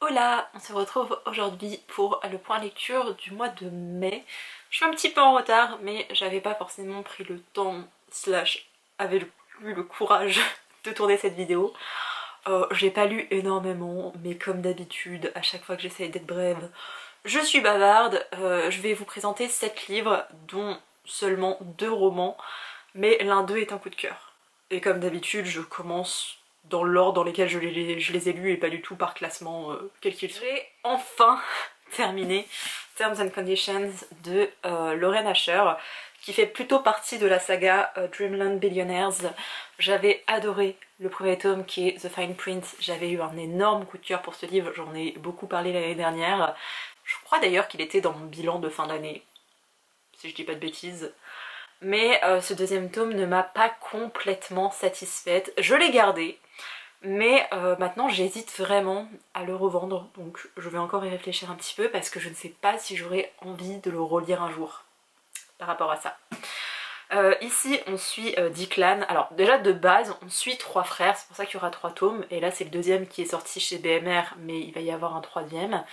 Hola, on se retrouve aujourd'hui pour le point lecture du mois de mai. Je suis un petit peu en retard, mais j'avais pas forcément pris le temps / avait eu le courage de tourner cette vidéo. J'ai pas lu énormément, mais comme d'habitude, à chaque fois que j'essaye d'être brève, je suis bavarde. Je vais vous présenter 7 livres, dont seulement 2 romans, mais l'un d'eux est un coup de cœur. Et comme d'habitude, je commence dans l'ordre dans lequel je les ai lus et pas du tout par classement quel qu'il soit. J'ai enfin terminé Terms and Conditions de Lauren Asher, qui fait plutôt partie de la saga Dreamland Billionaires. J'avais adoré le premier tome qui est The Fine Print, j'avais eu un énorme coup de cœur pour ce livre, j'en ai beaucoup parlé l'année dernière. Je crois d'ailleurs qu'il était dans mon bilan de fin d'année, si je dis pas de bêtises. Mais ce deuxième tome ne m'a pas complètement satisfaite. Je l'ai gardé, mais maintenant j'hésite vraiment à le revendre, donc je vais encore y réfléchir un petit peu parce que je ne sais pas si j'aurai envie de le relire un jour par rapport à ça. Ici on suit Declan. Alors déjà de base on suit 3 frères, c'est pour ça qu'il y aura 3 tomes, et là c'est le deuxième qui est sorti chez BMR, mais il va y avoir un troisième.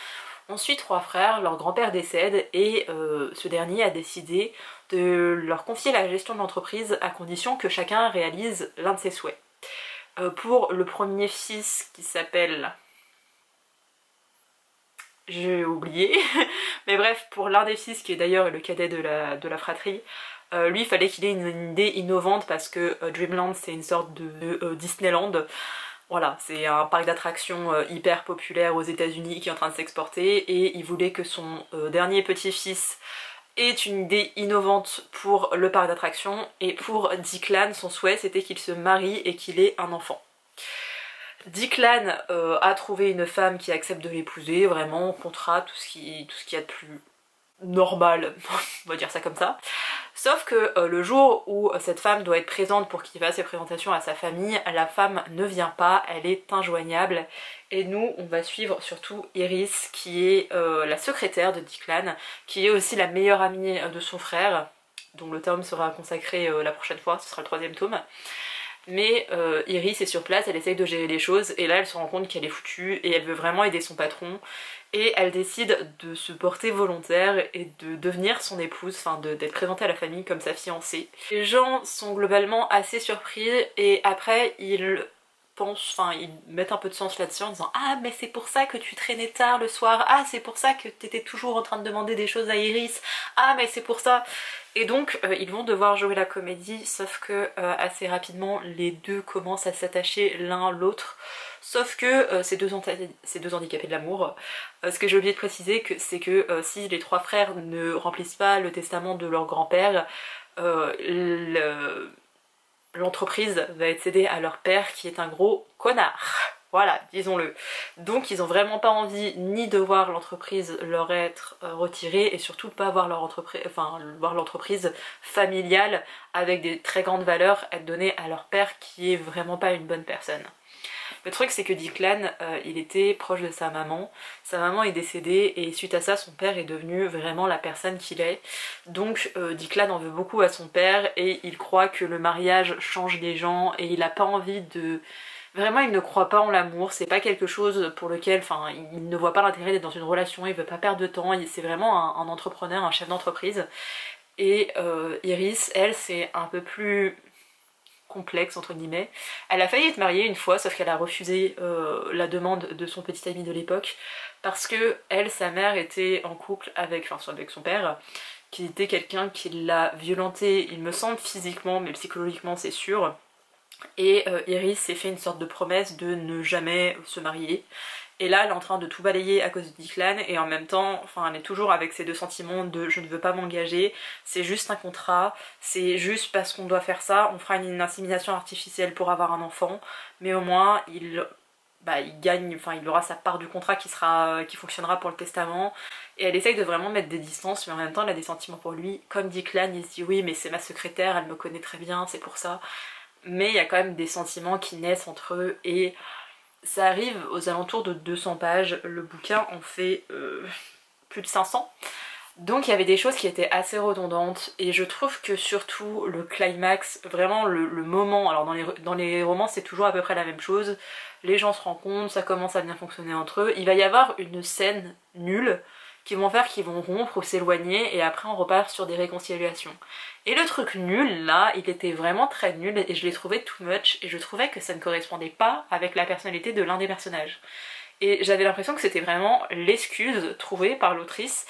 On suit 3 frères, leur grand-père décède et ce dernier a décidé de leur confier la gestion de l'entreprise à condition que chacun réalise l'un de ses souhaits. Pour le premier fils qui s'appelle... j'ai oublié, mais bref, pour l'un des fils qui est d'ailleurs le cadet de la fratrie, lui il fallait qu'il ait une idée innovante parce que Dreamland c'est une sorte de Disneyland. Voilà, c'est un parc d'attractions hyper populaire aux États-Unis qui est en train de s'exporter, et il voulait que son dernier petit-fils ait une idée innovante pour le parc d'attractions, et pour Declan, son souhait c'était qu'il se marie et qu'il ait un enfant. Declan a trouvé une femme qui accepte de l'épouser, vraiment, contrat, tout ce qu'il y a de plus normal, on va dire ça comme ça. Sauf que le jour où cette femme doit être présente pour qu'il fasse ses présentations à sa famille, la femme ne vient pas, elle est injoignable. Et nous, on va suivre surtout Iris, qui est la secrétaire de Declan, qui est aussi la meilleure amie de son frère, dont le tome sera consacré la prochaine fois, ce sera le 3e tome. Mais Iris est sur place, elle essaye de gérer les choses, et là elle se rend compte qu'elle est foutue et elle veut vraiment aider son patron, et elle décide de se porter volontaire et de devenir son épouse, enfin d'être présentée à la famille comme sa fiancée. Les gens sont globalement assez surpris, et après ils mettent un peu de sens là-dessus en disant « Ah mais c'est pour ça que tu traînais tard le soir, ah c'est pour ça que t'étais toujours en train de demander des choses à Iris, ah mais c'est pour ça ». Et donc ils vont devoir jouer la comédie, sauf que assez rapidement les deux commencent à s'attacher l'un l'autre. Sauf que ces deux handicapés de l'amour, ce que j'ai oublié de préciser, c'est que si les 3 frères ne remplissent pas le testament de leur grand-père, l'entreprise va être cédée à leur père qui est un gros connard. Voilà, disons-le. Donc ils ont vraiment pas envie ni de voir l'entreprise leur être retirée, et surtout pas voir voir l'entreprise familiale avec des très grandes valeurs être donnée à leur père qui est vraiment pas une bonne personne. Le truc c'est que Declan, il était proche de sa maman est décédée, et suite à ça son père est devenu vraiment la personne qu'il est. Donc Declan en veut beaucoup à son père, et il croit que le mariage change les gens, et il a pas envie de... Vraiment il ne croit pas en l'amour, c'est pas quelque chose pour lequel, il ne voit pas l'intérêt d'être dans une relation, il veut pas perdre de temps, c'est vraiment un entrepreneur, un chef d'entreprise. Et Iris, elle, c'est un peu plus complexe entre guillemets. Elle a failli être mariée une fois, sauf qu'elle a refusé la demande de son petit ami de l'époque, parce que elle, sa mère était en couple avec son père, qui était quelqu'un qui l'a violentée, il me semble physiquement, mais psychologiquement c'est sûr. Et Iris s'est fait une sorte de promesse de ne jamais se marier. Et là elle est en train de tout balayer à cause de Declan, et en même temps elle est toujours avec ces deux sentiments de je ne veux pas m'engager, c'est juste un contrat, c'est juste parce qu'on doit faire ça, on fera une insémination artificielle pour avoir un enfant, mais au moins il gagne, il aura sa part du contrat qui fonctionnera pour le testament. Et elle essaye de vraiment mettre des distances, mais en même temps elle a des sentiments pour lui. Comme Declan, il se dit oui mais c'est ma secrétaire, elle me connaît très bien, c'est pour ça. Mais il y a quand même des sentiments qui naissent entre eux, et ça arrive aux alentours de 200 pages, le bouquin en fait plus de 500. Donc il y avait des choses qui étaient assez redondantes, et je trouve que surtout le climax, vraiment le moment, alors dans les romans c'est toujours à peu près la même chose, les gens se rencontrent, ça commence à bien fonctionner entre eux, il va y avoir une scène nulle qui vont faire qu'ils vont rompre ou s'éloigner et après on repart sur des réconciliations. Et le truc nul là, il était vraiment très nul et je l'ai trouvé too much et je trouvais que ça ne correspondait pas avec la personnalité de l'un des personnages. Et j'avais l'impression que c'était vraiment l'excuse trouvée par l'autrice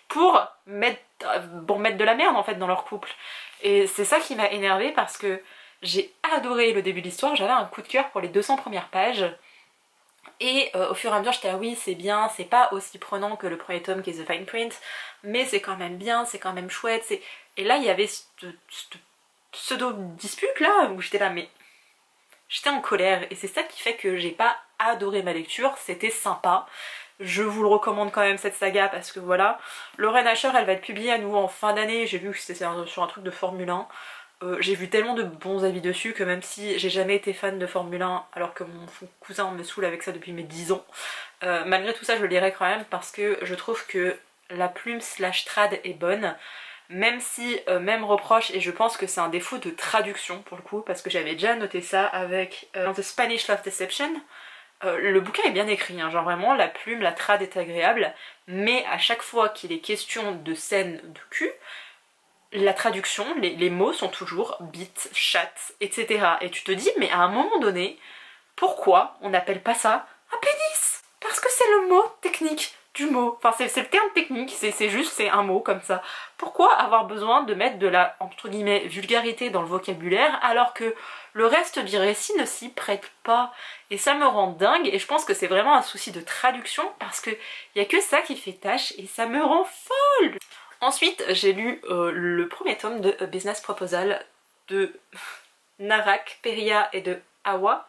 pour mettre de la merde en fait dans leur couple. Et c'est ça qui m'a énervée parce que j'ai adoré le début de l'histoire, j'avais un coup de cœur pour les 200 premières pages. Et au fur et à mesure j'étais ah oui c'est bien, c'est pas aussi prenant que le premier tome qui est The Fine Print, mais c'est quand même bien, c'est quand même chouette, et là il y avait cette pseudo-dispute là où j'étais là mais j'étais en colère et c'est ça qui fait que j'ai pas adoré ma lecture, c'était sympa. Je vous le recommande quand même cette saga parce que voilà, Lauren Asher elle va être publiée à nouveau en fin d'année, j'ai vu que c'était sur un truc de Formule 1. J'ai vu tellement de bons avis dessus que même si j'ai jamais été fan de Formule 1 alors que mon cousin me saoule avec ça depuis mes 10 ans, malgré tout ça je le lirai quand même parce que je trouve que la plume slash trad est bonne, même si, même reproche, et je pense que c'est un défaut de traduction pour le coup parce que j'avais déjà noté ça avec The Spanish Love Deception. Le bouquin est bien écrit, hein, genre vraiment la plume, la trad est agréable, mais à chaque fois qu'il est question de scènes de cul, la traduction, les mots sont toujours bite, chatte, etc. Et tu te dis, mais à un moment donné, pourquoi on n'appelle pas ça un pénis? Parce que c'est le mot technique du mot. Enfin, c'est le terme technique, c'est juste, c'est un mot comme ça. Pourquoi avoir besoin de mettre de la, entre guillemets, vulgarité dans le vocabulaire, alors que le reste du récit ne s'y prête pas? Et ça me rend dingue, et je pense que c'est vraiment un souci de traduction, parce qu'il n'y a que ça qui fait tâche, et ça me rend folle! Ensuite, j'ai lu le premier tome de A Business Proposal de Narak, Peria et de Ewa.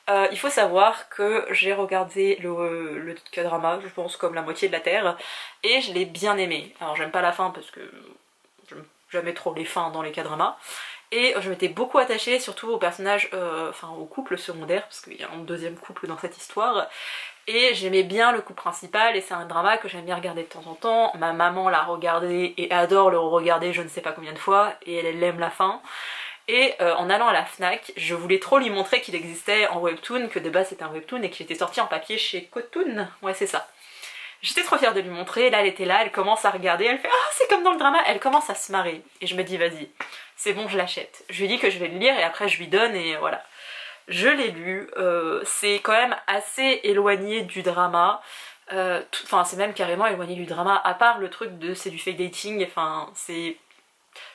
Il faut savoir que j'ai regardé le K-drama, je pense comme la moitié de la Terre, et je l'ai bien aimé. Alors j'aime pas la fin parce que j'aime jamais trop les fins dans les K-dramas. Et je m'étais beaucoup attachée surtout au personnage, enfin au couple secondaire, parce qu'il y a un deuxième couple dans cette histoire. Et j'aimais bien le couple principal et c'est un drama que j'aime bien regarder de temps en temps. Ma maman l'a regardé et adore le regarder je ne sais pas combien de fois et elle aime la fin. Et en allant à la Fnac, je voulais trop lui montrer qu'il existait en webtoon, que de base c'était un webtoon et qu'il était sorti en papier chez Kotoon. Ouais c'est ça. J'étais trop fière de lui montrer, là elle était là, elle commence à regarder, elle fait ah c'est comme dans le drama, elle commence à se marrer. Et je me dis vas-y, c'est bon je l'achète. Je lui dis que je vais le lire et après je lui donne et voilà. Je l'ai lu, c'est quand même assez éloigné du drama, enfin c'est même carrément éloigné du drama, à part le truc de c'est du fake dating, enfin c'est...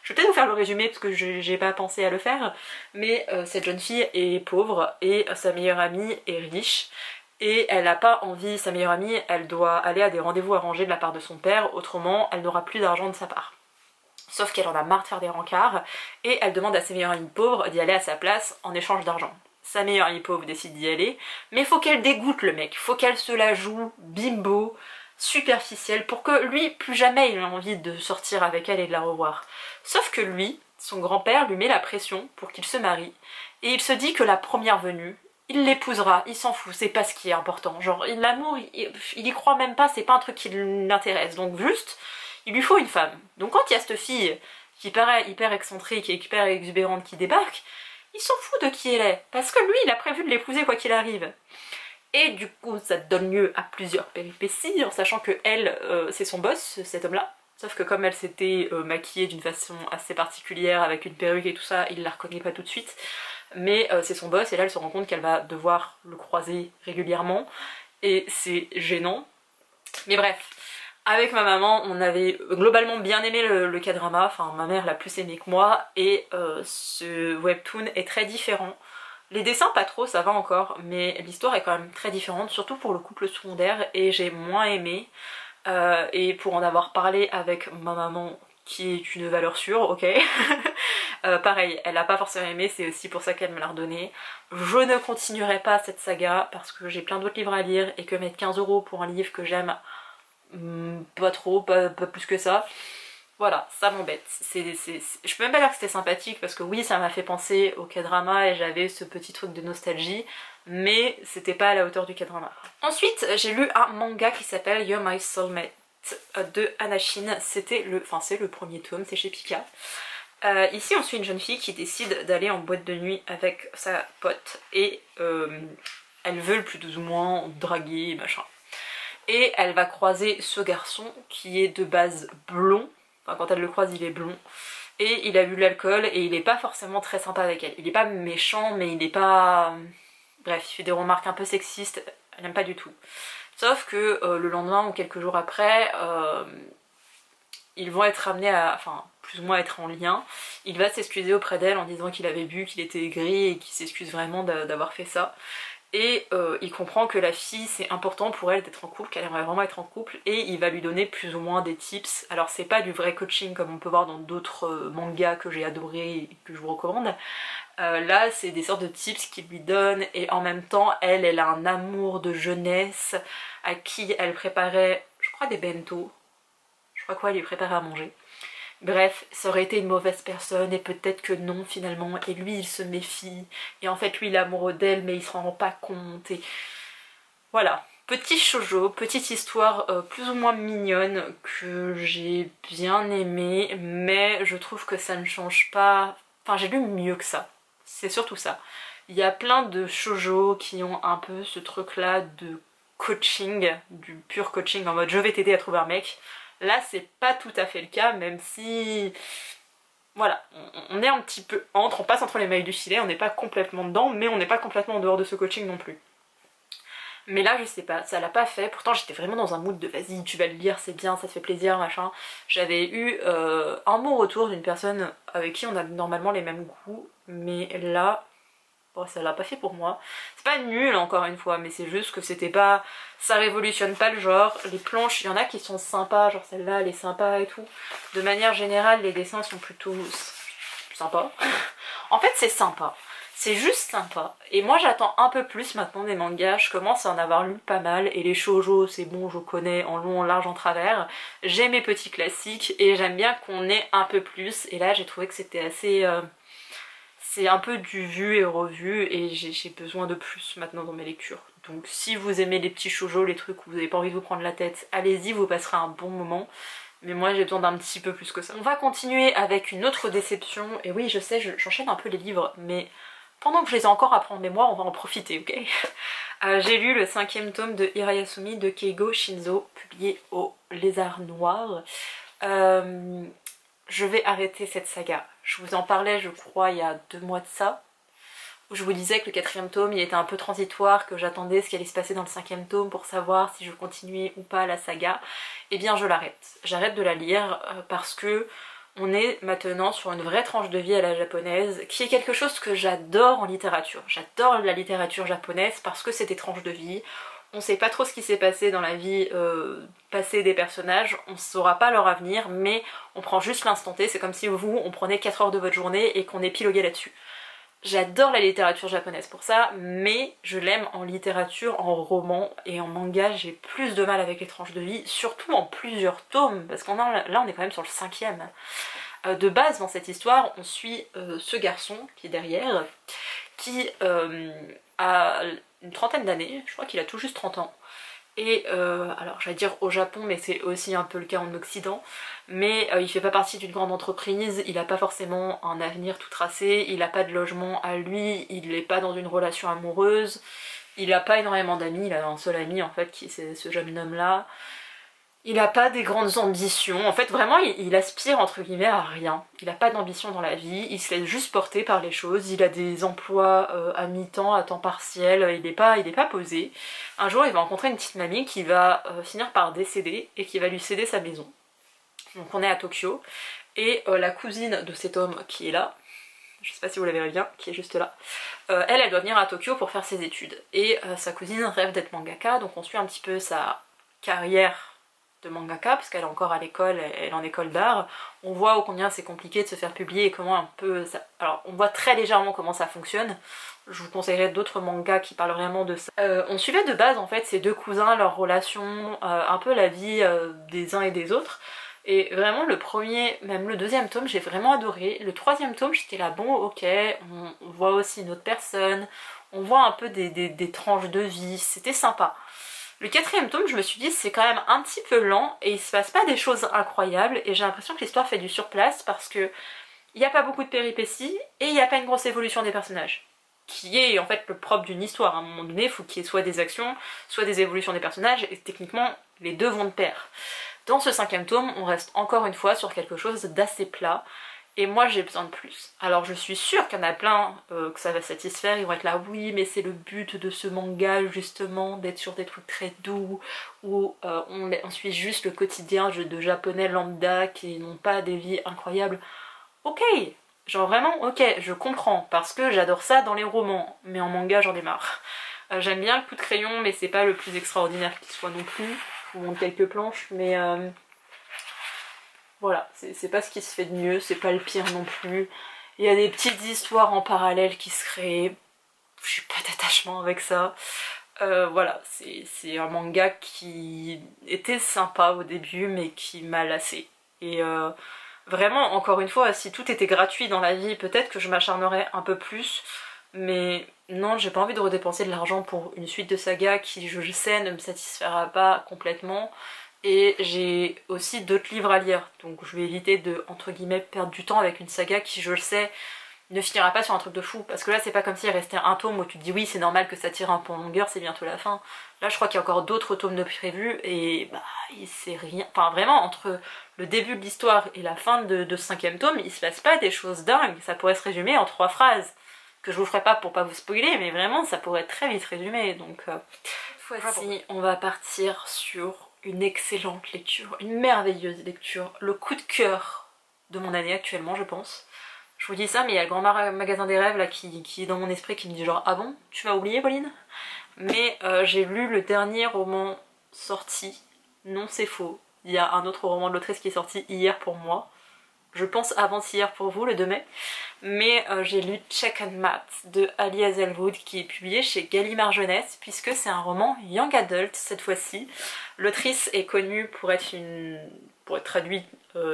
Je vais peut-être vous faire le résumé parce que j'ai pas pensé à le faire, mais cette jeune fille est pauvre et sa meilleure amie est riche. Et elle n'a pas envie, sa meilleure amie, elle doit aller à des rendez-vous arrangés de la part de son père, autrement elle n'aura plus d'argent de sa part. Sauf qu'elle en a marre de faire des rencarts, et elle demande à ses meilleures amies pauvres d'y aller à sa place en échange d'argent. Sa meilleure amie pauvre décide d'y aller, mais faut qu'elle dégoûte le mec, faut qu'elle se la joue bimbo, superficielle, pour que lui, plus jamais il ait envie de sortir avec elle et de la revoir. Sauf que lui, son grand-père lui met la pression pour qu'il se marie, et il se dit que la première venue, il l'épousera, il s'en fout, c'est pas ce qui est important. Genre l'amour, il y croit même pas, c'est pas un truc qui l'intéresse, donc juste, il lui faut une femme. Donc quand il y a cette fille qui paraît hyper excentrique et hyper exubérante qui débarque, il s'en fout de qui elle est, parce que lui il a prévu de l'épouser quoi qu'il arrive. Et du coup ça donne lieu à plusieurs péripéties, en sachant que elle, c'est son boss, cet homme-là. Sauf que comme elle s'était maquillée d'une façon assez particulière, avec une perruque et tout ça, il la reconnaît pas tout de suite. Mais c'est son boss et là elle se rend compte qu'elle va devoir le croiser régulièrement. Et c'est gênant. Mais bref. Avec ma maman, on avait globalement bien aimé le K-drama, enfin ma mère l'a plus aimé que moi, et ce webtoon est très différent. Les dessins pas trop, ça va encore, mais l'histoire est quand même très différente, surtout pour le couple secondaire, et j'ai moins aimé. Et pour en avoir parlé avec ma maman, qui est une valeur sûre, ok. Pareil, elle a pas forcément aimé, c'est aussi pour ça qu'elle me l'a redonné. Je ne continuerai pas cette saga, parce que j'ai plein d'autres livres à lire, et que mettre 15 € pour un livre que j'aime... pas trop, pas plus que ça. Voilà, ça m'embête. Je peux même pas dire que c'était sympathique parce que oui, ça m'a fait penser au K-drama et j'avais ce petit truc de nostalgie, mais c'était pas à la hauteur du K-drama. Ensuite, j'ai lu un manga qui s'appelle You're My Soulmate de Anashin. C'était le, enfin c'est le premier tome, c'est chez Pika. Ici on suit une jeune fille qui décide d'aller en boîte de nuit avec sa pote et elle veut le plus ou moins draguer machin. Et elle va croiser ce garçon qui est de base blond, enfin quand elle le croise il est blond, et il a bu de l'alcool et il est pas forcément très sympa avec elle. Il est pas méchant mais il est pas... Bref, il fait des remarques un peu sexistes, elle n'aime pas du tout. Sauf que le lendemain ou quelques jours après, ils vont être amenés à, enfin plus ou moins être en lien. Il va s'excuser auprès d'elle en disant qu'il avait bu, qu'il était aigri et qu'il s'excuse vraiment d'avoir fait ça. Et il comprend que la fille c'est important pour elle d'être en couple, qu'elle aimerait vraiment être en couple, et il va lui donner plus ou moins des tips. Alors c'est pas du vrai coaching comme on peut voir dans d'autres mangas que j'ai adoré et que je vous recommande. Là c'est des sortes de tips qu'il lui donne, et en même temps elle a un amour de jeunesse à qui elle préparait, je crois, des bento. Je crois quoi, elle lui préparait à manger. Bref, ça aurait été une mauvaise personne et peut-être que non finalement, et lui il se méfie, et en fait lui il est amoureux d'elle mais il se rend pas compte, et voilà. Petit shoujo, petite histoire plus ou moins mignonne que j'ai bien aimée, mais je trouve que ça ne change pas, enfin j'ai lu mieux que ça, c'est surtout ça. Il y a plein de shoujo qui ont un peu ce truc là de coaching, du pur coaching en mode je vais t'aider à trouver un mec. Là c'est pas tout à fait le cas, même si voilà, on est un petit peu on passe entre les mailles du filet, on n'est pas complètement dedans, mais on n'est pas complètement en dehors de ce coaching non plus. Mais là je sais pas, ça l'a pas fait, pourtant j'étais vraiment dans un mood de vas-y tu vas le lire, c'est bien, ça te fait plaisir, machin. J'avais eu un bon retour d'une personne avec qui on a normalement les mêmes goûts, mais là... Bon, ça l'a pas fait pour moi. C'est pas nul encore une fois, mais c'est juste que c'était pas... Ça révolutionne pas le genre. Les planches, il y en a qui sont sympas, genre celle-là elle est sympa et tout. De manière générale, les dessins sont plutôt sympas. En fait c'est sympa, c'est juste sympa. Et moi j'attends un peu plus maintenant des mangas, je commence à en avoir lu pas mal. Et les shoujo c'est bon, je connais en long, en large, en travers. J'ai mes petits classiques et j'aime bien qu'on ait un peu plus. Et là j'ai trouvé que c'était assez... C'est un peu du vu et revu et j'ai besoin de plus maintenant dans mes lectures. Donc si vous aimez les petits shoujo, les trucs où vous n'avez pas envie de vous prendre la tête, allez-y, vous passerez un bon moment. Mais moi j'ai besoin d'un petit peu plus que ça. On va continuer avec une autre déception. Et oui je sais, j'enchaîne un peu les livres, mais pendant que je les ai encore à prendre mémoire, on va en profiter, ok. J'ai lu le 5e tome de Hirayasumi de Keigo Shinzo, publié au Lézard Noir. Je vais arrêter cette saga. Je vous en parlais je crois il y a 2 mois de ça, où je vous disais que le 4e tome il était un peu transitoire, que j'attendais ce qui allait se passer dans le 5e tome pour savoir si je continuais ou pas la saga. Et bien je l'arrête. J'arrête de la lire parce que on est maintenant sur une vraie tranche de vie à la japonaise, qui est quelque chose que j'adore en littérature. J'adore la littérature japonaise parce que c'est des tranches de vie. On sait pas trop ce qui s'est passé dans la vie passée des personnages, on saura pas leur avenir, mais on prend juste l'instant T, c'est comme si vous, on prenait 4 heures de votre journée et qu'on épiloguait là-dessus. J'adore la littérature japonaise pour ça, mais je l'aime en littérature, en roman et en manga, j'ai plus de mal avec les tranches de vie, surtout en plusieurs tomes, parce qu'on là on est quand même sur le 5e. De base dans cette histoire, on suit ce garçon qui est derrière, qui a une trentaine d'années, je crois qu'il a tout juste 30 ans. Et alors j'allais dire au Japon, mais c'est aussi un peu le cas en Occident, mais il fait pas partie d'une grande entreprise, il a pas forcément un avenir tout tracé, il a pas de logement à lui, il est pas dans une relation amoureuse, il a pas énormément d'amis, il a un seul ami en fait qui c'est ce jeune homme là. Il a pas des grandes ambitions, en fait vraiment il aspire entre guillemets à rien. Il a pas d'ambition dans la vie, il se laisse juste porter par les choses, il a des emplois à mi-temps, à temps partiel, il est pas posé. Un jour il va rencontrer une petite mamie qui va finir par décéder et qui va lui céder sa maison. Donc on est à Tokyo, et la cousine de cet homme qui est là, je sais pas si vous la verrez bien, qui est juste là, elle doit venir à Tokyo pour faire ses études. Et sa cousine rêve d'être mangaka, donc on suit un petit peu sa carrière de mangaka, parce qu'elle est encore à l'école, elle est en école d'art. On voit ô combien c'est compliqué de se faire publier et comment un peu ça... Alors on voit très légèrement comment ça fonctionne. Je vous conseillerais d'autres mangas qui parlent vraiment de ça. On suivait de base en fait ces deux cousins, leur relation, un peu la vie des uns et des autres. Et vraiment le premier, même le 2e tome j'ai vraiment adoré. Le 3e tome j'étais là bon ok, on voit aussi une autre personne, on voit un peu des tranches de vie, c'était sympa. Le 4e tome, je me suis dit c'est quand même un petit peu lent et il se passe pas des choses incroyables, et j'ai l'impression que l'histoire fait du surplace parce que il n'y a pas beaucoup de péripéties et il n'y a pas une grosse évolution des personnages. Qui est en fait le propre d'une histoire. À un moment donné, il faut qu'il y ait soit des actions, soit des évolutions des personnages, et techniquement, les deux vont de pair. Dans ce 5e tome, on reste encore une fois sur quelque chose d'assez plat, et moi j'ai besoin de plus. Alors je suis sûre qu'il y en a plein que ça va satisfaire, ils vont être là, oui mais c'est le but de ce manga justement, d'être sur des trucs très doux, où on suit juste le quotidien de japonais lambda qui n'ont pas des vies incroyables. Ok, genre vraiment ok, je comprends, parce que j'adore ça dans les romans, mais en manga j'en ai marre. J'aime bien le coup de crayon, mais c'est pas le plus extraordinaire qu'il soit non plus. Je vous montre quelques planches, mais voilà, c'est pas ce qui se fait de mieux, c'est pas le pire non plus. Il y a des petites histoires en parallèle qui se créent, j'ai pas d'attachement avec ça. Voilà, c'est un manga qui était sympa au début, mais qui m'a lassée. Et vraiment, encore une fois, si tout était gratuit dans la vie, peut-être que je m'acharnerais un peu plus. Mais non, j'ai pas envie de redépenser de l'argent pour une suite de saga qui, je sais, ne me satisfera pas complètement. Et j'ai aussi d'autres livres à lire, donc je vais éviter de, entre guillemets, perdre du temps avec une saga qui, je le sais, ne finira pas sur un truc de fou. Parce que là, c'est pas comme s'il restait un tome où tu te dis oui, c'est normal que ça tire un peu en longueur, c'est bientôt la fin. Là, je crois qu'il y a encore d'autres tomes de prévus, et bah, c'est rien. Enfin, vraiment, entre le début de l'histoire et la fin de ce 5e tome, il se passe pas des choses dingues. Ça pourrait se résumer en 3 phrases. Que je vous ferai pas pour pas vous spoiler, mais vraiment, ça pourrait être très vite résumé. Donc, voici, on va partir sur une excellente lecture, une merveilleuse lecture, le coup de cœur de mon année actuellement, je pense. Je vous dis ça, mais il y a le grand magasin des rêves là qui est dans mon esprit qui me dit genre ah bon, tu m'as oublié Pauline? Mais j'ai lu le dernier roman sorti, non c'est faux, il y a un autre roman de l'autrice qui est sorti hier pour moi, je pense avant-hier pour vous, le 2 mai, mais j'ai lu Check and Mat de Ali Hazelwood qui est publié chez Gallimard Jeunesse, puisque c'est un roman young adult cette fois-ci. L'autrice est connue pour être traduite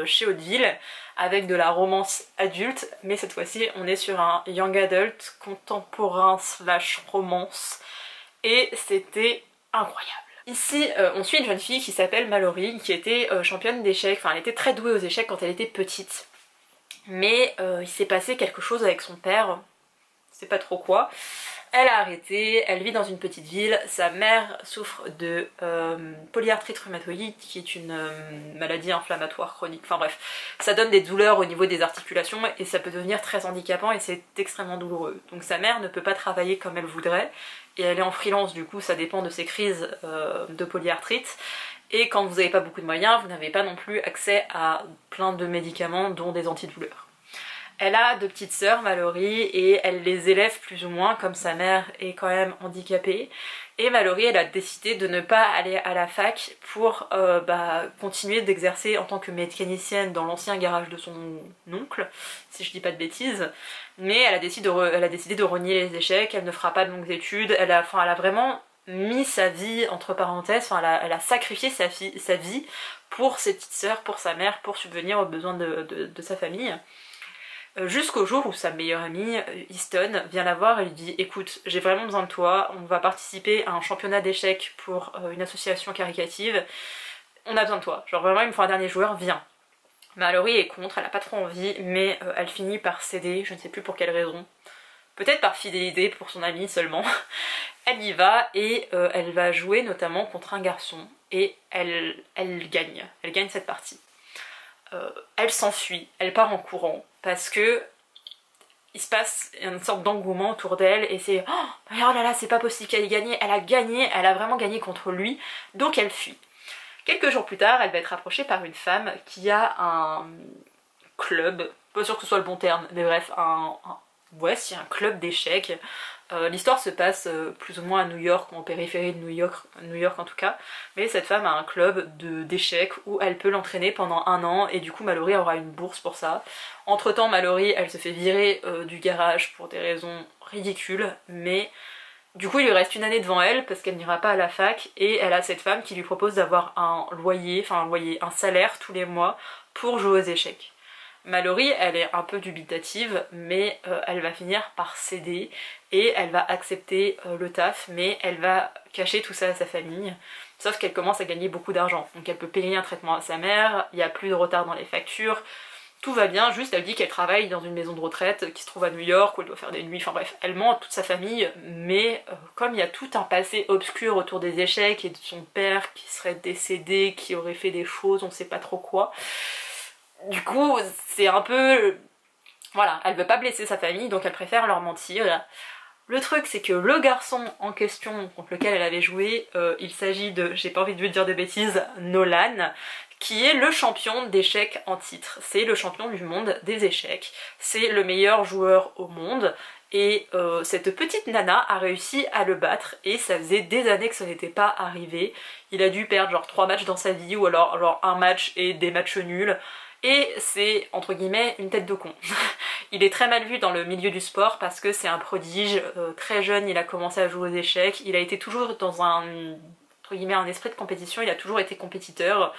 chez Hauteville avec de la romance adulte, mais cette fois-ci on est sur un young adult contemporain slash romance, et c'était incroyable. Ici, on suit une jeune fille qui s'appelle Mallory, qui était championne d'échecs, enfin elle était très douée aux échecs quand elle était petite. Mais il s'est passé quelque chose avec son père, je sais pas trop quoi. Elle a arrêté, elle vit dans une petite ville, sa mère souffre de polyarthrite rhumatoïde, qui est une maladie inflammatoire chronique, enfin bref. Ça donne des douleurs au niveau des articulations et ça peut devenir très handicapant et c'est extrêmement douloureux. Donc sa mère ne peut pas travailler comme elle voudrait, et elle est en freelance, du coup ça dépend de ses crises de polyarthrite. Et quand vous n'avez pas beaucoup de moyens, vous n'avez pas non plus accès à plein de médicaments, dont des antidouleurs. Elle a 2 petites sœurs, Mallory, et elle les élève plus ou moins, comme sa mère est quand même handicapée. Et Mallory, elle a décidé de ne pas aller à la fac pour continuer d'exercer en tant que mécanicienne dans l'ancien garage de son oncle, si je dis pas de bêtises. Mais elle a décidé de renier les échecs, elle ne fera pas de longues études, elle a vraiment mis sa vie entre parenthèses, enfin elle a sacrifié sa vie pour ses petites sœurs, pour sa mère, pour subvenir aux besoins de sa famille. Jusqu'au jour où sa meilleure amie, Easton, vient la voir et lui dit écoute, j'ai vraiment besoin de toi, on va participer à un championnat d'échecs pour une association caritative, on a besoin de toi, genre vraiment il me faut un dernier joueur, viens. Mallory est contre, elle a pas trop envie, mais elle finit par céder, je ne sais plus pour quelle raison. Peut-être par fidélité pour son amie seulement. Elle y va et elle va jouer notamment contre un garçon et elle gagne cette partie. Elle s'enfuit, elle part en courant parce que il se passe une sorte d'engouement autour d'elle et c'est oh là là, c'est pas possible qu'elle ait gagné, elle a vraiment gagné contre lui, donc elle fuit. Quelques jours plus tard, elle va être approchée par une femme qui a un club, pas sûr que ce soit le bon terme, mais bref, ouais, c'est un club d'échecs. L'histoire se passe plus ou moins à New York, ou en périphérie de New York en tout cas, mais cette femme a un club d'échecs où elle peut l'entraîner pendant 1 an et du coup Mallory aura une bourse pour ça. Entre temps Mallory elle se fait virer du garage pour des raisons ridicules, mais du coup il lui reste 1 année devant elle parce qu'elle n'ira pas à la fac et elle a cette femme qui lui propose d'avoir un salaire tous les mois pour jouer aux échecs. Mallory, elle est un peu dubitative, mais elle va finir par céder et elle va accepter le taf, mais elle va cacher tout ça à sa famille. Sauf qu'elle commence à gagner beaucoup d'argent, donc elle peut payer un traitement à sa mère, il n'y a plus de retard dans les factures, tout va bien, juste elle dit qu'elle travaille dans une maison de retraite qui se trouve à New York, où elle doit faire des nuits, enfin bref, elle ment à toute sa famille, mais comme il y a tout un passé obscur autour des échecs et de son père qui serait décédé, qui aurait fait des choses, on sait pas trop quoi, du coup c'est un peu... Voilà, elle veut pas blesser sa famille, donc elle préfère leur mentir. Le truc c'est que le garçon en question contre lequel elle avait joué, il s'agit de, j'ai pas envie de lui dire de bêtises, Nolan, qui est le champion d'échecs en titre. C'est le champion du monde des échecs, c'est le meilleur joueur au monde, et cette petite nana a réussi à le battre, et ça faisait des années que ça n'était pas arrivé. Il a dû perdre genre 3 matchs dans sa vie, ou alors genre un match et des matchs nuls, et c'est entre guillemets une tête de con. Il est très mal vu dans le milieu du sport parce que c'est un prodige, très jeune il a commencé à jouer aux échecs, il a été toujours dans un, entre guillemets, un esprit de compétition, il a toujours été compétiteur,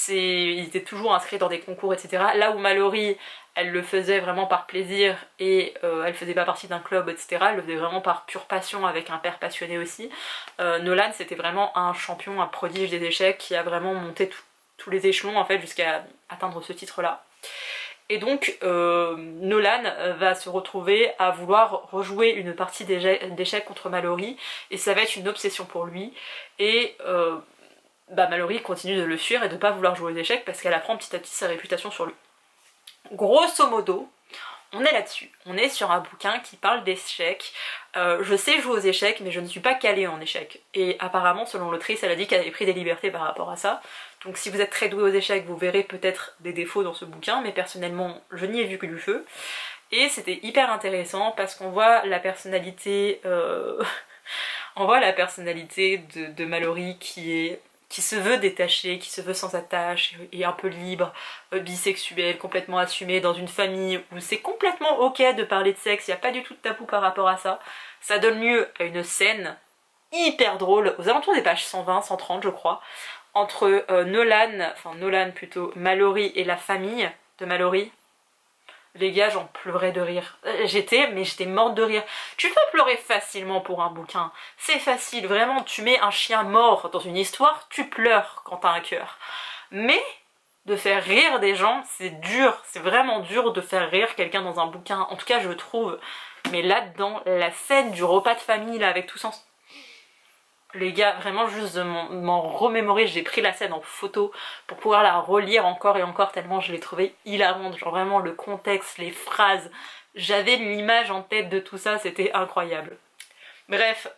il était toujours inscrit dans des concours, etc. Là où Mallory, elle le faisait vraiment par plaisir et elle faisait pas partie d'un club, etc. Elle le faisait vraiment par pure passion avec un père passionné aussi. Nolan c'était vraiment un champion, un prodige des échecs qui a vraiment monté tous les échelons en fait jusqu'à atteindre ce titre là. Et donc Nolan va se retrouver à vouloir rejouer une partie d'échecs contre Mallory, et ça va être une obsession pour lui, et Mallory continue de le fuir et de pas vouloir jouer aux échecs parce qu'elle apprend petit à petit sa réputation sur lui. Grosso modo, on est là-dessus, on est sur un bouquin qui parle d'échecs. Je sais jouer aux échecs mais je ne suis pas calée en échecs, et apparemment selon l'autrice elle a dit qu'elle avait pris des libertés par rapport à ça. Donc si vous êtes très doué aux échecs vous verrez peut-être des défauts dans ce bouquin, mais personnellement je n'y ai vu que du feu. Et c'était hyper intéressant parce qu'on voit la personnalité on voit la personnalité de Mallory qui se veut détachée, qui se veut sans attache et un peu libre, bisexuelle, complètement assumée dans une famille où c'est complètement ok de parler de sexe, il n'y a pas du tout de tabou par rapport à ça. Ça donne lieu à une scène hyper drôle aux alentours des pages 120, 130 je crois, entre Nolan plutôt, Mallory et la famille de Mallory. Les gars, j'en pleurais de rire. J'étais morte de rire. Tu peux pleurer facilement pour un bouquin. C'est facile, vraiment, tu mets un chien mort dans une histoire, tu pleures quand t'as un cœur. Mais de faire rire des gens, c'est dur. C'est vraiment dur de faire rire quelqu'un dans un bouquin. En tout cas, je trouve. Mais là-dedans, la scène du repas de famille, là, avec tous ensemble... Les gars, vraiment juste de m'en remémorer, j'ai pris la scène en photo pour pouvoir la relire encore et encore tellement je l'ai trouvée hilarante, genre vraiment le contexte, les phrases, j'avais l'image en tête de tout ça, c'était incroyable. Bref,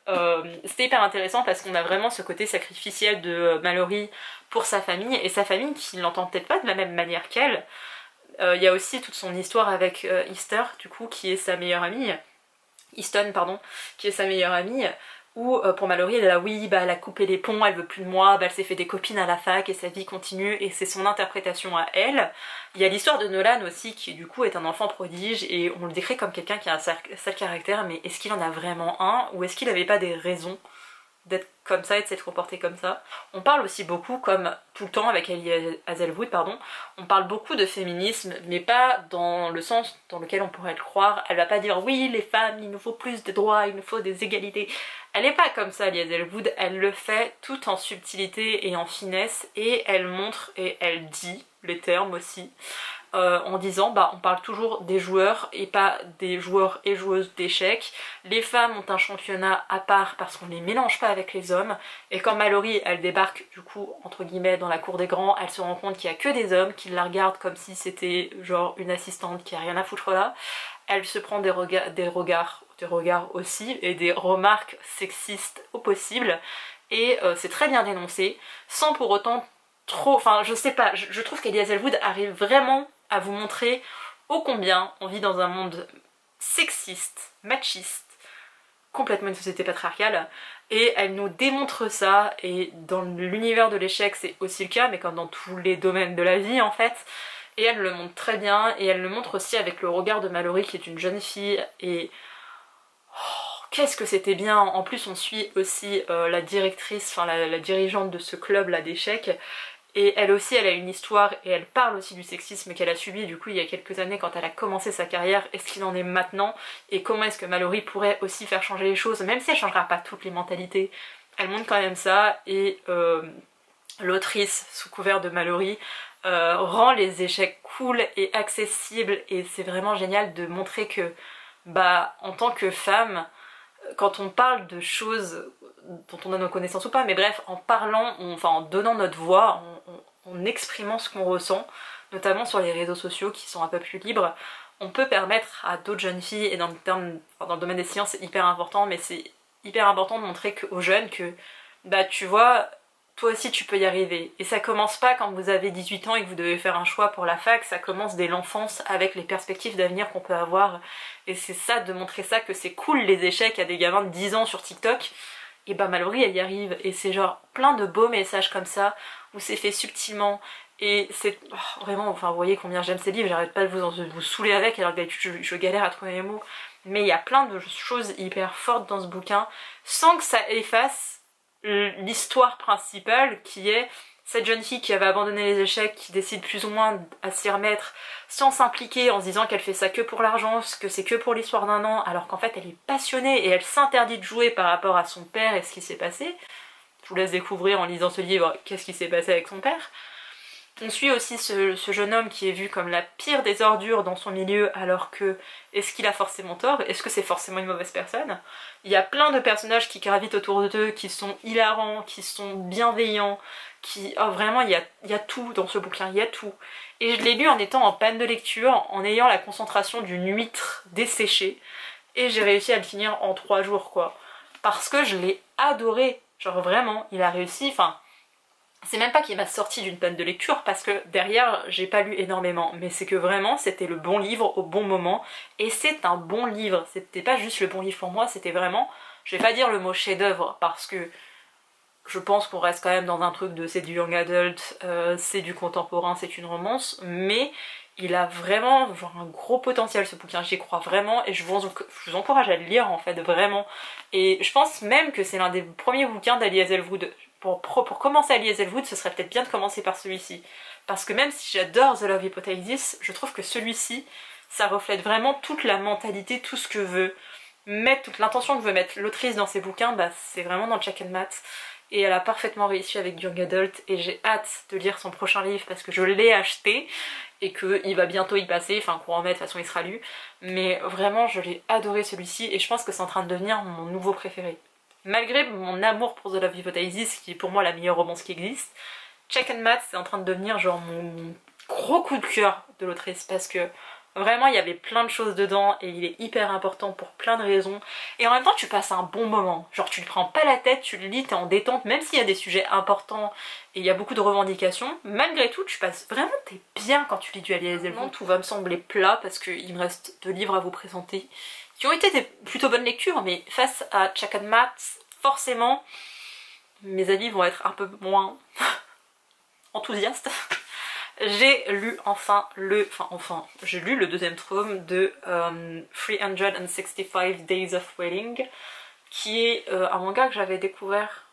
c'était hyper intéressant parce qu'on a vraiment ce côté sacrificiel de Mallory pour sa famille, et sa famille qui l'entend peut-être pas de la même manière qu'elle. Il y a aussi toute son histoire avec Easter, du coup, qui est sa meilleure amie, Easton, pardon, qui est sa meilleure amie, où pour Mallory elle est là, oui bah elle a coupé les ponts, elle veut plus de moi, bah elle s'est fait des copines à la fac et sa vie continue, et c'est son interprétation à elle. Il y a l'histoire de Nolan aussi qui du coup est un enfant prodige et on le décrit comme quelqu'un qui a un sale caractère, mais est-ce qu'il en a vraiment un, ou est-ce qu'il avait pas des raisons d'être comme ça et de s'être comporté comme ça. On parle aussi beaucoup, comme tout le temps avec Elie Hazelwood, pardon, on parle beaucoup de féminisme, mais pas dans le sens dans lequel on pourrait le croire. Elle va pas dire oui les femmes, il nous faut plus de droits, il nous faut des égalités. Elle est pas comme ça, Elie Hazelwood, elle le fait tout en subtilité et en finesse, et elle montre et elle dit les termes aussi. En disant bah on parle toujours des joueurs et pas des joueurs et joueuses d'échecs. Les femmes ont un championnat à part parce qu'on les mélange pas avec les hommes, et quand Mallory elle débarque du coup entre guillemets dans la cour des grands, elle se rend compte qu'il y a que des hommes qui la regardent comme si c'était genre une assistante qui a rien à foutre là. Elle se prend des regards aussi et des remarques sexistes au possible, et c'est très bien dénoncé sans pour autant trop, enfin je sais pas, je trouve qu'Elie Hazelwood arrive vraiment à vous montrer ô combien on vit dans un monde sexiste, machiste, complètement une société patriarcale, et elle nous démontre ça, et dans l'univers de l'échec c'est aussi le cas, mais comme dans tous les domaines de la vie en fait, et elle le montre très bien, et elle le montre aussi avec le regard de Mallory qui est une jeune fille, et oh, qu'est-ce que c'était bien. En plus on suit aussi la directrice, enfin la dirigeante de ce club là d'échecs, et elle aussi elle a une histoire, et elle parle aussi du sexisme qu'elle a subi du coup il y a quelques années quand elle a commencé sa carrière, et ce qu'il en est maintenant, et comment est-ce que Mallory pourrait aussi faire changer les choses, même si elle changera pas toutes les mentalités, elle montre quand même ça. Et l'autrice sous couvert de Mallory rend les échecs cool et accessibles, et c'est vraiment génial de montrer que bah en tant que femme, quand on parle de choses dont on a nos connaissances ou pas, mais bref, en parlant, enfin en donnant notre voix, en exprimant ce qu'on ressent, notamment sur les réseaux sociaux qui sont un peu plus libres, on peut permettre à d'autres jeunes filles, et dans le domaine des sciences c'est hyper important, mais c'est hyper important de montrer aux jeunes que bah tu vois, toi aussi tu peux y arriver. Et ça commence pas quand vous avez 18 ans et que vous devez faire un choix pour la fac, ça commence dès l'enfance avec les perspectives d'avenir qu'on peut avoir. Et c'est ça, de montrer ça, que c'est cool les échecs à des gamins de 10 ans sur TikTok. Et bah Mallory elle y arrive, et c'est genre plein de beaux messages comme ça, où c'est fait subtilement. Et c'est vraiment, enfin vous voyez combien j'aime ces livres, j'arrête pas de vous saouler avec, alors que je galère à trouver les mots. Mais il y a plein de choses hyper fortes dans ce bouquin, sans que ça efface l'histoire principale, qui est cette jeune fille qui avait abandonné les échecs, qui décide plus ou moins à s'y remettre, sans s'impliquer, en se disant qu'elle fait ça que pour l'argent, que c'est que pour l'histoire d'un an, alors qu'en fait elle est passionnée et elle s'interdit de jouer par rapport à son père et ce qui s'est passé. Je vous laisse découvrir en lisant ce livre qu'est-ce qui s'est passé avec son père. On suit aussi ce jeune homme qui est vu comme la pire des ordures dans son milieu, alors que est-ce qu'il a forcément tort? Est-ce que c'est forcément une mauvaise personne? Il y a plein de personnages qui gravitent autour d'eux, qui sont hilarants, qui sont bienveillants, qui... Oh vraiment, il y a tout dans ce bouquin, il y a tout. Et je l'ai lu en étant en panne de lecture, en ayant la concentration d'une huître desséchée, et j'ai réussi à le finir en 3 jours quoi. Parce que je l'ai adoré, genre vraiment, il a réussi, enfin... C'est même pas qu'il m'a sorti d'une panne de lecture, parce que derrière j'ai pas lu énormément, mais c'est que vraiment c'était le bon livre au bon moment, et c'est un bon livre, c'était pas juste le bon livre pour moi, c'était vraiment, je vais pas dire le mot chef-d'œuvre, parce que je pense qu'on reste quand même dans un truc de c'est du young adult, c'est du contemporain, c'est une romance, mais il a vraiment genre un gros potentiel ce bouquin, j'y crois vraiment, et je vous encourage à le lire en fait, vraiment. Et je pense même que c'est l'un des premiers bouquins d'Ali Hazelwood. Pour commencer Ali Hazelwood, ce serait peut-être bien de commencer par celui-ci. Parce que même si j'adore The Love Hypothesis, je trouve que celui-ci, ça reflète vraiment toute la mentalité, tout ce que veut mettre, toute l'intention que veut mettre l'autrice dans ses bouquins, bah c'est vraiment dans Check and Mat. Et elle a parfaitement réussi avec Young Adult, et j'ai hâte de lire son prochain livre parce que je l'ai acheté et qu'il va bientôt y passer, enfin courant mai de toute façon il sera lu. Mais vraiment je l'ai adoré celui-ci, et je pense que c'est en train de devenir mon nouveau préféré. Malgré mon amour pour The Love Hypothesis, qui est pour moi la meilleure romance qui existe, Check and Mat c'est en train de devenir genre mon gros coup de cœur de l'autrice, parce que vraiment il y avait plein de choses dedans et il est hyper important pour plein de raisons, et en même temps tu passes un bon moment, genre tu te prends pas la tête, tu le lis, t'es en détente, même s'il y a des sujets importants et il y a beaucoup de revendications, malgré tout tu passes vraiment, t'es bien quand tu lis du Ali Hazelwood. Tout va me sembler plat parce qu'il me reste 2 livres à vous présenter qui ont été des plutôt bonnes lectures, mais face à Check and Mat, forcément mes avis vont être un peu moins enthousiastes. J'ai lu j'ai lu le 2e tome de 365 Days of Waiting, qui est un manga que j'avais découvert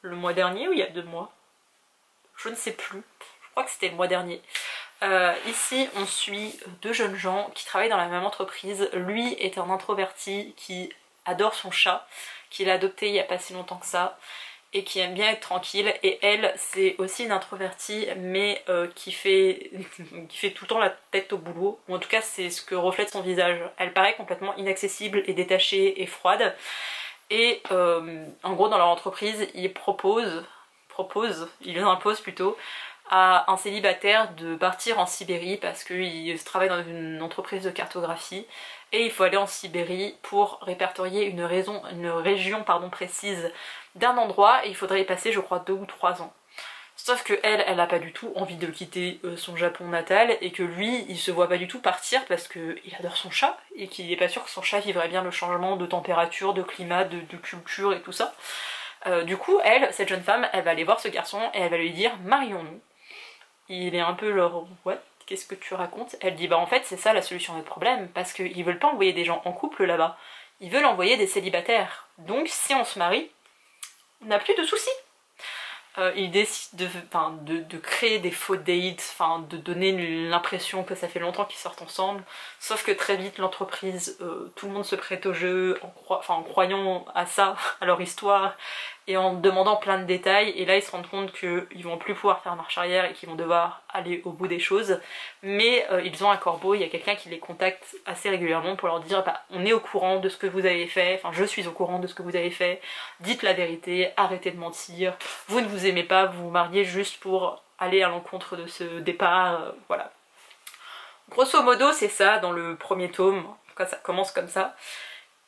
le mois dernier ou il y a 2 mois, je ne sais plus, je crois que c'était le mois dernier. Ici on suit 2 jeunes gens qui travaillent dans la même entreprise. Lui est un introverti qui adore son chat, qu'il a adopté il n'y a pas si longtemps que ça, et qui aime bien être tranquille, et elle c'est aussi une introvertie mais qui fait tout le temps la tête au boulot, ou en tout cas c'est ce que reflète son visage. Elle paraît complètement inaccessible et détachée et froide, et en gros dans leur entreprise ils imposent plutôt à un célibataire de partir en Sibérie parce qu'il travaille dans une entreprise de cartographie, et il faut aller en Sibérie pour répertorier une région précise d'un endroit, et il faudrait y passer je crois 2 ou 3 ans. Sauf que elle a pas du tout envie de quitter son Japon natal, et que lui il se voit pas du tout partir parce qu'il adore son chat et qu'il est pas sûr que son chat vivrait bien le changement de température, de climat, de culture et tout ça. Du coup cette jeune femme, elle va aller voir ce garçon et elle va lui dire marions-nous. Il est un peu genre what, qu'est-ce que tu racontes? Elle dit bah en fait c'est ça la solution à notre problème, parce qu'ils veulent pas envoyer des gens en couple là-bas, ils veulent envoyer des célibataires, donc si on se marie on n'a plus de soucis. Il décide de créer des faux dates, de donner l'impression que ça fait longtemps qu'ils sortent ensemble, sauf que très vite l'entreprise, tout le monde se prête au jeu en croyant à ça, à leur histoire, et en demandant plein de détails, et là ils se rendent compte qu'ils vont plus pouvoir faire marche arrière et qu'ils vont devoir aller au bout des choses, mais ils ont un corbeau, il y a quelqu'un qui les contacte assez régulièrement pour leur dire bah, on est au courant de ce que vous avez fait, enfin je suis au courant de ce que vous avez fait, dites la vérité, arrêtez de mentir, vous ne vous aimez pas, vous vous mariez juste pour aller à l'encontre de ce départ, voilà. Grosso modo c'est ça dans le premier tome, en tout cas ça commence comme ça.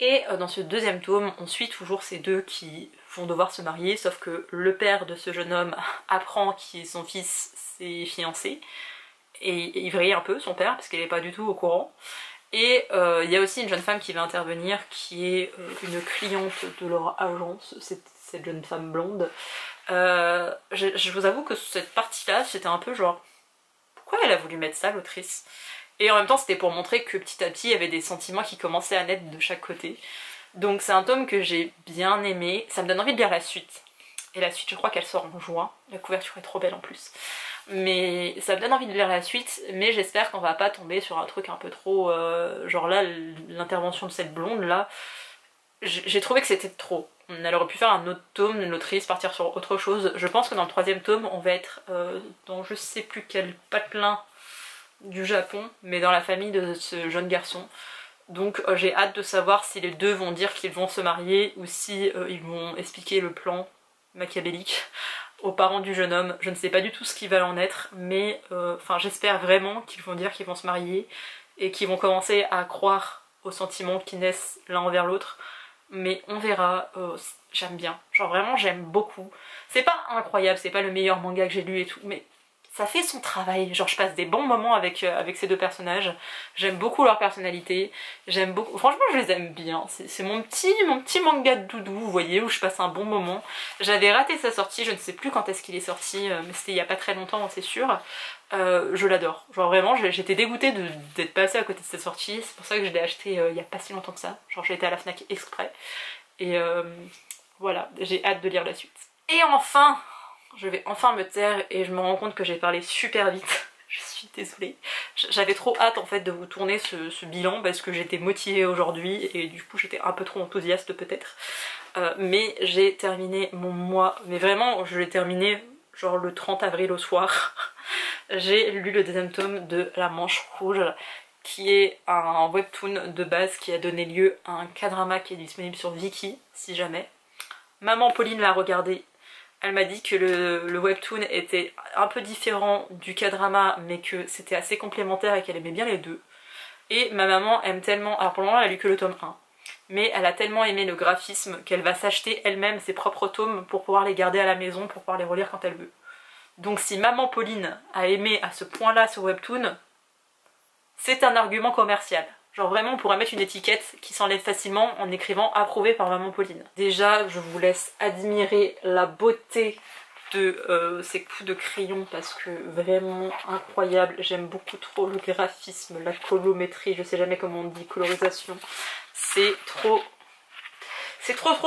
Et dans ce deuxième tome, on suit toujours ces deux qui vont devoir se marier, sauf que le père de ce jeune homme apprend que son fils s'est fiancé, et il vrille un peu son père, parce qu'il n'est pas du tout au courant. Et il y a aussi une jeune femme qui va intervenir, qui est une cliente de leur agence, cette jeune femme blonde. Je vous avoue que cette partie-là, c'était un peu genre... Pourquoi elle a voulu mettre ça, l'autrice ? Et en même temps c'était pour montrer que petit à petit il y avait des sentiments qui commençaient à naître de chaque côté. Donc c'est un tome que j'ai bien aimé, ça me donne envie de lire la suite. Et la suite je crois qu'elle sort en juin, la couverture est trop belle en plus. Mais ça me donne envie de lire la suite, mais j'espère qu'on va pas tomber sur un truc un peu trop... genre là, l'intervention de cette blonde là, j'ai trouvé que c'était trop. Elle aurait pu faire un autre tome, une autrice, partir sur autre chose. Je pense que dans le troisième tome on va être dans je sais plus quel patelin du Japon, mais dans la famille de ce jeune garçon. Donc j'ai hâte de savoir si les deux vont dire qu'ils vont se marier ou si ils vont expliquer le plan machiavélique aux parents du jeune homme. Je ne sais pas du tout ce qui va en être, mais enfin j'espère vraiment qu'ils vont dire qu'ils vont se marier et qu'ils vont commencer à croire aux sentiments qui naissent l'un envers l'autre. Mais on verra, j'aime bien, genre vraiment j'aime beaucoup. C'est pas incroyable, c'est pas le meilleur manga que j'ai lu et tout, mais ça fait son travail, genre je passe des bons moments avec ces deux personnages, j'aime beaucoup leur personnalité, j'aime beaucoup, franchement je les aime bien, c'est mon petit manga de doudou, vous voyez, où je passe un bon moment. J'avais raté sa sortie, je ne sais plus quand est-ce qu'il est sorti, mais c'était il y a pas très longtemps c'est sûr. Je l'adore, genre vraiment j'étais dégoûtée d'être passée à côté de cette sortie, c'est pour ça que je l'ai acheté il y a pas si longtemps que ça, genre j'ai été à la Fnac exprès, et voilà, j'ai hâte de lire la suite. Et enfin, je vais enfin me taire et je me rends compte que j'ai parlé super vite. Je suis désolée. J'avais trop hâte en fait de vous tourner ce bilan parce que j'étais motivée aujourd'hui et du coup j'étais un peu trop enthousiaste peut-être. Mais j'ai terminé mon mois, mais vraiment je l'ai terminé genre le 30 avril au soir. J'ai lu le deuxième tome de La Manche Rouge, qui est un webtoon de base qui a donné lieu à un K-drama qui est disponible sur Viki, si jamais. Maman Pauline l'a regardé. Elle m'a dit que le webtoon était un peu différent du K-drama, mais que c'était assez complémentaire et qu'elle aimait bien les deux. Et ma maman aime tellement... Alors pour le moment elle a lu que le tome 1. Mais elle a tellement aimé le graphisme qu'elle va s'acheter elle-même ses propres tomes pour pouvoir les garder à la maison, pour pouvoir les relire quand elle veut. Donc si maman Pauline a aimé à ce point-là ce webtoon, c'est un argument commercial. Genre vraiment on pourrait mettre une étiquette qui s'enlève facilement en écrivant approuvé par maman Pauline. Déjà je vous laisse admirer la beauté de ces coups de crayon parce que vraiment incroyable. J'aime beaucoup trop le graphisme, la colorimétrie, je sais jamais comment on dit, colorisation. C'est trop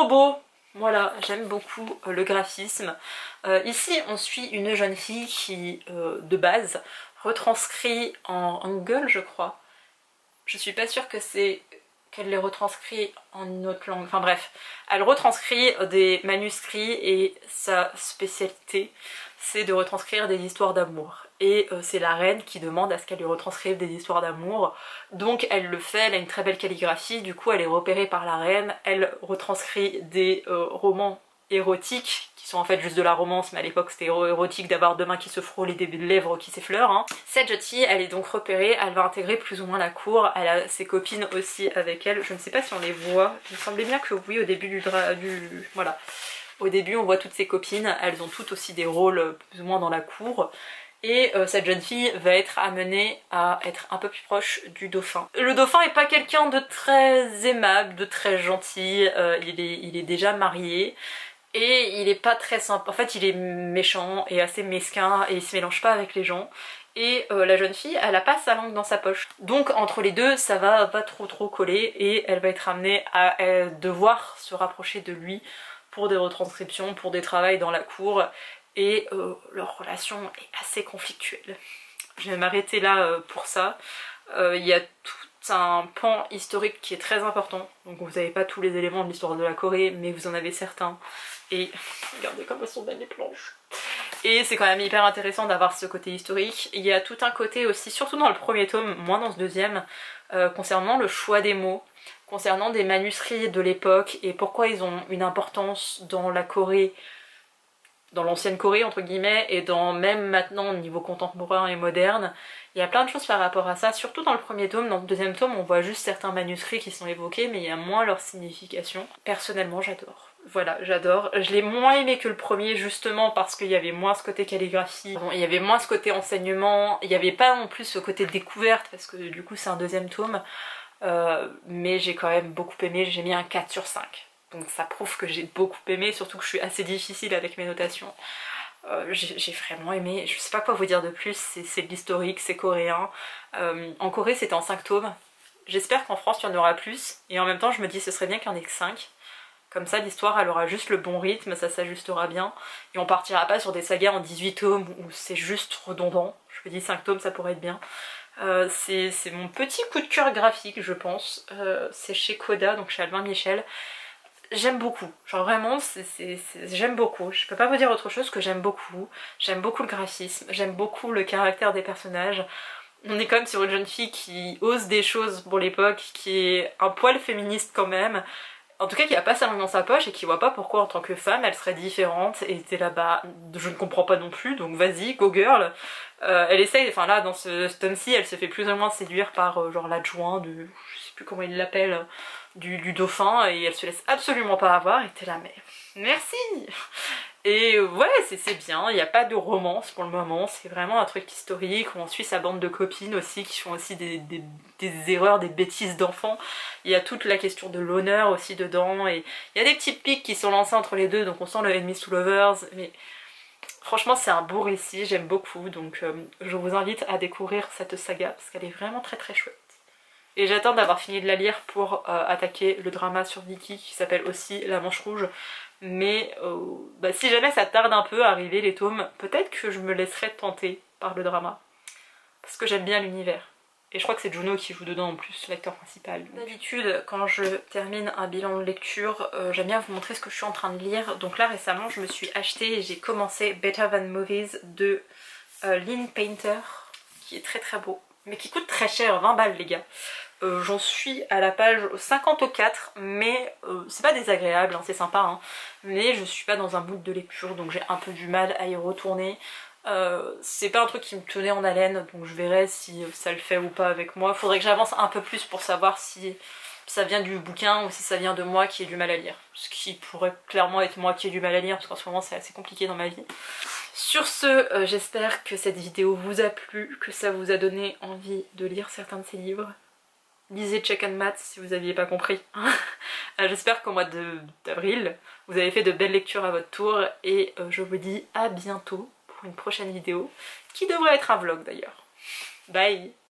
beau. Voilà, j'aime beaucoup le graphisme. Ici on suit une jeune fille qui de base retranscrit en hangul je crois. Je suis pas sûre que c'est qu'elle les retranscrit en une autre langue, enfin bref. Elle retranscrit des manuscrits et sa spécialité c'est de retranscrire des histoires d'amour. Et c'est la reine qui demande à ce qu'elle lui retranscrive des histoires d'amour. Donc elle le fait, elle a une très belle calligraphie, du coup elle est repérée par la reine, elle retranscrit des romans érotiques qui sont en fait juste de la romance, mais à l'époque c'était érotique d'avoir deux mains qui se frôlent et des lèvres qui s'effleurent. Hein. Cette jeune fille, elle est donc repérée, elle va intégrer plus ou moins la cour, elle a ses copines aussi avec elle, je ne sais pas si on les voit, il me semblait bien que oui au début voilà. Au début on voit toutes ses copines, elles ont toutes aussi des rôles plus ou moins dans la cour. Et cette jeune fille va être amenée à être un peu plus proche du dauphin. Le dauphin est pas quelqu'un de très aimable, de très gentil, il est déjà marié. Et il est pas très sympa, en fait il est méchant et assez mesquin et il se mélange pas avec les gens. Et la jeune fille, elle a pas sa langue dans sa poche. Donc entre les deux, ça va pas trop coller et elle va être amenée à devoir se rapprocher de lui pour des retranscriptions, pour des travails dans la cour. Et leur relation est assez conflictuelle. Je vais m'arrêter là pour ça. Il y a tout un pan historique qui est très important. Donc vous n'avez pas tous les éléments de l'histoire de la Corée, mais vous en avez certains. Et regardez comme elles sont belles les planches. Et c'est quand même hyper intéressant d'avoir ce côté historique. Il y a tout un côté aussi, surtout dans le premier tome, moins dans ce deuxième, concernant le choix des mots, concernant des manuscrits de l'époque et pourquoi ils ont une importance dans la Corée, dans l'ancienne Corée entre guillemets, et dans même maintenant au niveau contemporain et moderne. Il y a plein de choses par rapport à ça, surtout dans le premier tome. Dans le deuxième tome on voit juste certains manuscrits qui sont évoqués mais il y a moins leur signification. Personnellement j'adore. Voilà, j'adore. Je l'ai moins aimé que le premier justement parce qu'il y avait moins ce côté calligraphie, bon, il y avait moins ce côté enseignement, il n'y avait pas non plus ce côté découverte parce que du coup c'est un deuxième tome. Mais j'ai quand même beaucoup aimé, j'ai mis un 4 sur 5. Donc ça prouve que j'ai beaucoup aimé, surtout que je suis assez difficile avec mes notations. J'ai vraiment aimé, je sais pas quoi vous dire de plus, c'est de l'historique, c'est coréen. En Corée c'était en 5 tomes, j'espère qu'en France il y en aura plus, et en même temps je me dis ce serait bien qu'il n'y en ait que 5. Comme ça l'histoire elle aura juste le bon rythme, ça s'ajustera bien, et on partira pas sur des sagas en 18 tomes où c'est juste redondant. Je me dis 5 tomes ça pourrait être bien. C'est mon petit coup de cœur graphique je pense, c'est chez Coda, donc chez Albin Michel. J'aime beaucoup, genre vraiment j'aime beaucoup, je peux pas vous dire autre chose que j'aime beaucoup le graphisme, j'aime beaucoup le caractère des personnages. On est quand même sur une jeune fille qui ose des choses pour l'époque, qui est un poil féministe quand même, en tout cas qui a pas sa langue dans sa poche et qui voit pas pourquoi en tant que femme elle serait différente, et t'es là bah je ne comprends pas non plus donc vas-y go girl. Elle essaye, enfin là dans ce tome-ci elle se fait plus ou moins séduire par genre l'adjoint de, je sais plus comment il l'appelle, du dauphin, et elle se laisse absolument pas avoir, et t'es là mais merci. Et ouais c'est bien, il n'y a pas de romance pour le moment, c'est vraiment un truc historique où on suit sa bande de copines aussi qui font aussi des erreurs, des bêtises d'enfants. Il y a toute la question de l'honneur aussi dedans, et il y a des petits pics qui sont lancés entre les deux, donc on sent le enemies to lovers, mais franchement c'est un beau récit, j'aime beaucoup, donc je vous invite à découvrir cette saga parce qu'elle est vraiment très très chouette. Et j'attends d'avoir fini de la lire pour attaquer le drama sur Vicky qui s'appelle aussi La Manche Rouge. Mais bah, si jamais ça tarde un peu à arriver les tomes, peut-être que je me laisserai tenter par le drama. Parce que j'aime bien l'univers. Et je crois que c'est Juno qui joue dedans en plus, l'acteur principal. D'habitude, quand je termine un bilan de lecture, j'aime bien vous montrer ce que je suis en train de lire. Donc là récemment je me suis acheté et j'ai commencé Better Than Movies de Lynn Painter, qui est très très beau. Mais qui coûte très cher, 20 balles les gars. J'en suis à la page 54, mais c'est pas désagréable, hein, c'est sympa, hein, mais je suis pas dans un mood de lecture, donc j'ai un peu du mal à y retourner. C'est pas un truc qui me tenait en haleine, donc je verrai si ça le fait ou pas avec moi. Faudrait que j'avance un peu plus pour savoir si ça vient du bouquin ou si ça vient de moi qui ai du mal à lire. Ce qui pourrait clairement être moi qui ai du mal à lire, parce qu'en ce moment c'est assez compliqué dans ma vie. Sur ce, j'espère que cette vidéo vous a plu, que ça vous a donné envie de lire certains de ces livres. Lisez Check and Math si vous n'aviez pas compris. J'espère qu'au mois d'avril, vous avez fait de belles lectures à votre tour, et je vous dis à bientôt pour une prochaine vidéo, qui devrait être un vlog d'ailleurs. Bye!